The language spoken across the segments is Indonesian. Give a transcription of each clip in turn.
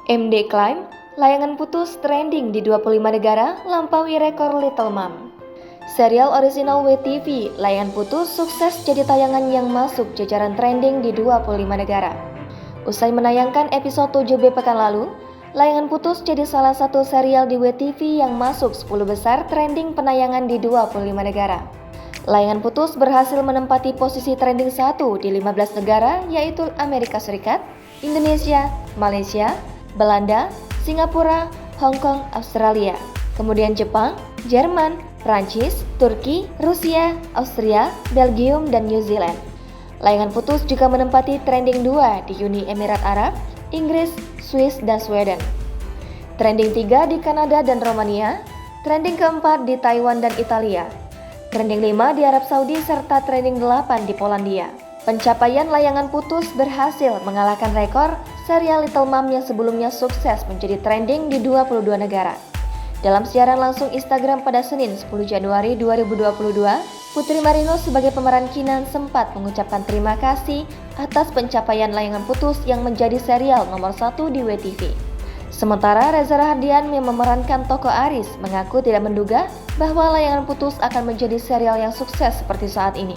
MD klaim, layangan putus trending di 25 negara lampaui rekor Little Mom. Serial original WTV, Layangan Putus sukses jadi tayangan yang masuk jajaran trending di 25 negara. Usai menayangkan episode 7B pekan lalu, Layangan Putus jadi salah satu serial di WTV yang masuk 10 besar trending penayangan di 25 negara. Layangan Putus berhasil menempati posisi trending 1 di 15 negara, yaitu Amerika Serikat, Indonesia, Malaysia, Belanda, Singapura, Hong Kong, Australia, kemudian Jepang, Jerman, Prancis, Turki, Rusia, Austria, Belgium, dan New Zealand. Layangan Putus juga menempati trending 2 di Uni Emirat Arab, Inggris, Swiss, dan Sweden. Trending 3 di Kanada dan Romania, trending keempat di Taiwan dan Italia, trending 5 di Arab Saudi, serta trending 8 di Polandia. Pencapaian Layangan Putus berhasil mengalahkan rekor serial Little Mom yang sebelumnya sukses menjadi trending di 22 negara. Dalam siaran langsung Instagram pada Senin 10 Januari 2022, Putri Marino sebagai pemeran Kinan sempat mengucapkan terima kasih atas pencapaian Layangan Putus yang menjadi serial nomor 1 di WTV. Sementara Reza Rahardian yang memerankan tokoh Aris mengaku tidak menduga bahwa Layangan Putus akan menjadi serial yang sukses seperti saat ini.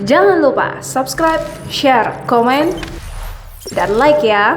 Jangan lupa subscribe, share, komen, dan like ya!